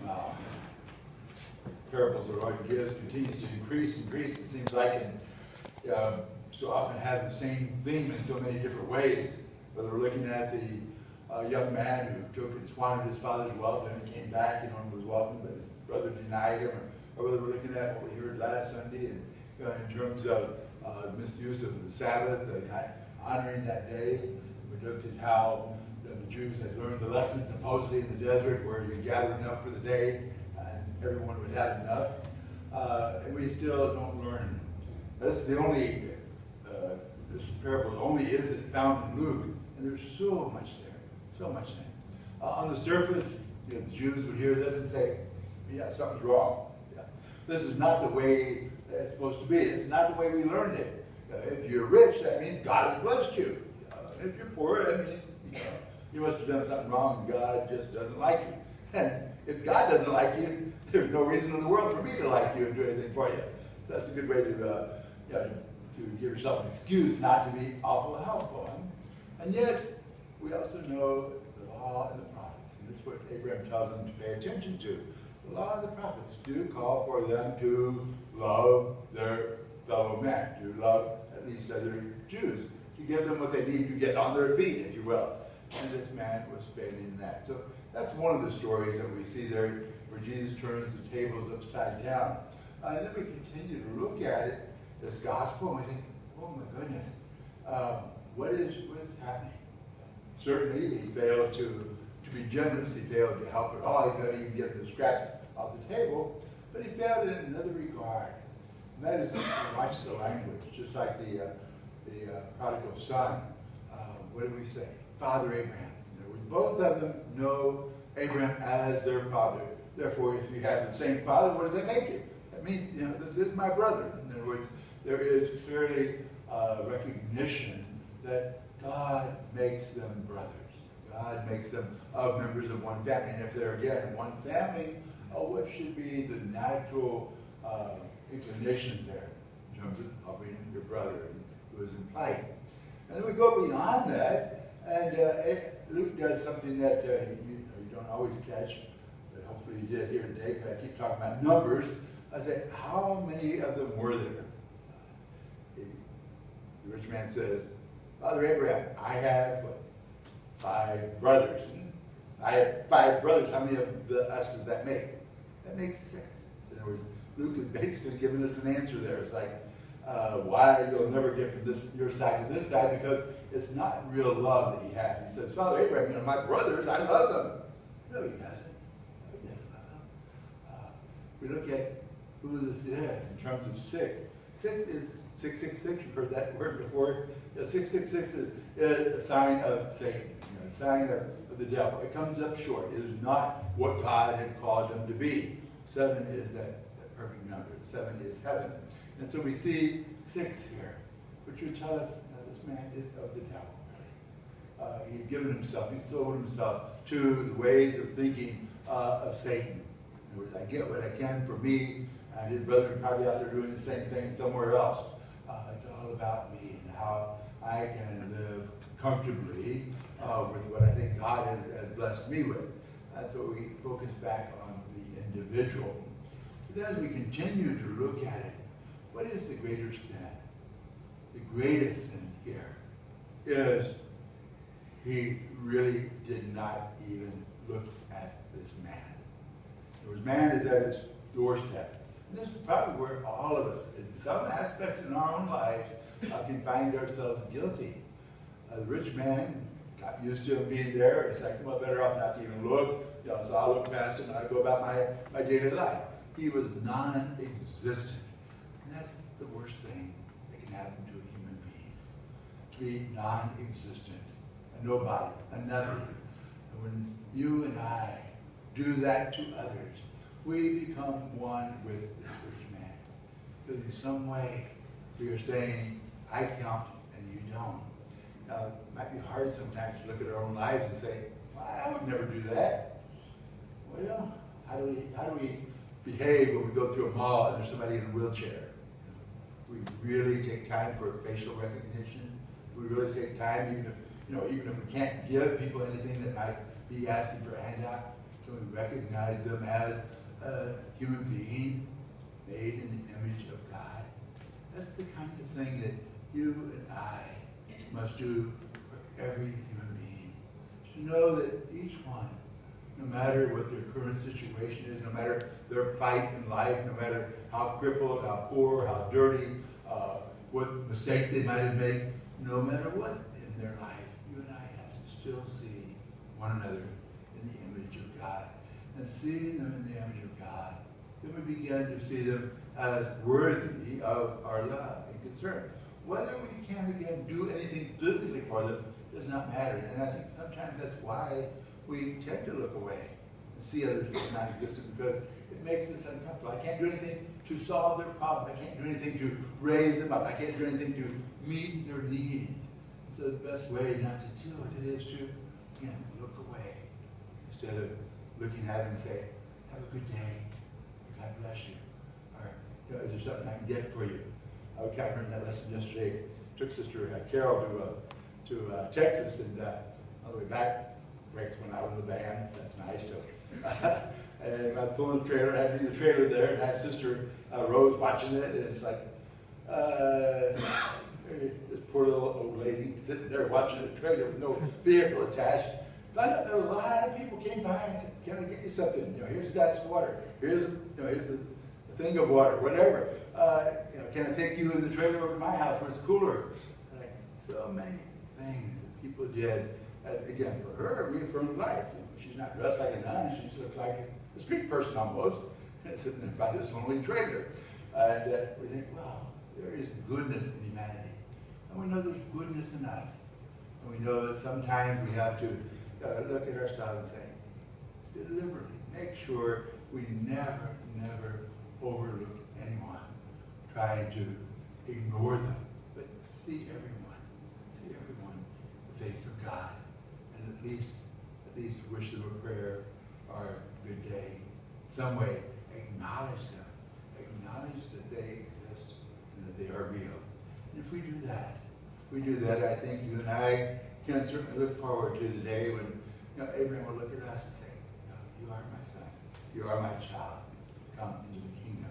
uh, parables the Lord gives continues to increase. It seems like, and so often have the same theme in so many different ways. Whether we're looking at the young man who took and squandered his father's wealth and came back, and was welcome, but his brother denied him, or whether we're looking at what we heard last Sunday, and in terms of misuse of the Sabbath, not honoring that day. We looked at how the Jews had learned the lesson supposedly in the desert, where you gather enough for the day, and everyone would have enough. And we still don't learn. That's the only, this parable only is found in Luke, and there's so much there, so much there. On the surface, the Jews would hear this and say, yeah, something's wrong. Yeah. This is not the way it's supposed to be. It's not the way we learned it. If you're rich, that means God has blessed you. If you're poor, that means you must have done something wrong and God just doesn't like you. And if God doesn't like you, there's no reason in the world for me to like you and do anything for you. So that's a good way to give yourself an excuse not to be awful helpful. And yet, we also know the law and the prophets. And this is what Abraham tells them to pay attention to. The law and the prophets do call for them to love their fellow man, to love at least other Jews, to give them what they need to get on their feet, if you will. And this man was failing in that. So that's one of the stories that we see there where Jesus turns the tables upside down. And then we continue to look at it, this gospel, and we think, oh my goodness, what is happening? Certainly, he failed to be generous. He failed to help at all. He failed to even get the scraps off the table. But he failed in another regard. And that is to watch the language, just like the prodigal son. What did we say? Father Abraham. Both of them know Abraham as their father. Therefore, if you have the same father, what does that make you? That means, this is my brother. In other words, there is clearly recognition that God makes them brothers. God makes them members of one family. And if they're, again, one family, what should be the natural inclinations there in terms of helping your brother who is in plight? And then we go beyond that, and Luke does something that you don't always catch, but hopefully you did here today, because I keep talking about numbers. I say, how many of them were there? The rich man says, Father Abraham, I have 5 brothers. I have 5 brothers. How many of us does that make? That makes 6. So in other words, Luke is basically giving us an answer there. It's like, why you'll never get from your side to this side, because it's not real love that he has. He says, Father Abraham, my brothers, I love them. No, he doesn't. No, he doesn't love them. We look at who this is in terms of 6. 6 is 666. You've heard that word before. 666 is a sign of Satan, a sign of the devil. It comes up short. It is not what God had called them to be. 7 is that perfect number. 7 is heaven. And so we see 6 here, which would tell us this man is of the devil, really. He's given himself, he's sold himself to the ways of thinking of Satan. In other words, I get what I can for me, and his brother is probably out there doing the same thing somewhere else. It's all about me and how I can live comfortably with what I think God has blessed me with. That's what we focus back on the individual. But as we continue to look at it, what is the greater sin? The greatest sin here is he really did not even look at this man. This man is at his doorstep. And this is probably where all of us, in some aspect in our own lives, can find ourselves guilty. The rich man got used to him being there. It's like, well, better off not to even look. So I'll look past him and I go about my daily life. He was non-existent. And that's the worst thing that can happen to a human being. To be non-existent. A nobody. A nothing. And when you and I do that to others, we become one with this rich man. Because in some way, we are saying, I count and you don't. Now, it might be hard sometimes to look at our own lives and say, well, I would never do that. Well, how do we behave when we go through a mall and there's somebody in a wheelchair? We really take time for facial recognition. We really take time, even if we can't give people anything that might be asking for a handout. Can we recognize them as a human being made in the image of God? That's the kind of thing that you and I must do for every human being. To know that each one, no matter what their current situation is, no matter their plight in life, no matter how crippled, how poor, how dirty, what mistakes they might have made, no matter what in their life, you and I have to still see one another in the image of God. And seeing them in the image of God, then we begin to see them as worthy of our love and concern. Whether we can, again, do anything physically for them does not matter. And I think sometimes that's why we tend to look away and see others as non-existent, because it makes us uncomfortable. I can't do anything to solve their problem. I can't do anything to raise them up. I can't do anything to meet their needs. So the best way not to deal with it is to, again, look away instead of looking at them and say, have a good day, or God bless you, or is there something I can get for you? I remember that lesson yesterday. Took Sister Carol to Texas, and on the way back, Greg's went out in the van. So that's nice. So, and I pulled the trailer. I had to leave the trailer there, and I had Sister Rose watching it, and it's like this poor little old lady sitting there watching the trailer with no vehicle attached. But I know there were a lot of people came by and said, "Can I get you something? Here's a glass of water. Here's the thing of water, whatever. Can I take you in the trailer over to my house where it's cooler?" Like, so many things that people did. Again, for her, reaffirmed life. She's not dressed like a nun. She looks like a street person almost, sitting there by this lonely trailer. And we think, wow, there is goodness in humanity. And we know there's goodness in us. And we know that sometimes we have to look at ourselves and say, deliberately, make sure we never overlook anyone, trying to ignore them, but see everyone in the face of God, and at least wish them a prayer or a good day. In some way, acknowledge them, acknowledge that they exist and that they are real. And if we do that, I think you and I can certainly look forward to the day when Abraham will look at us and say, "No, you are my son, you are my child. Come into the kingdom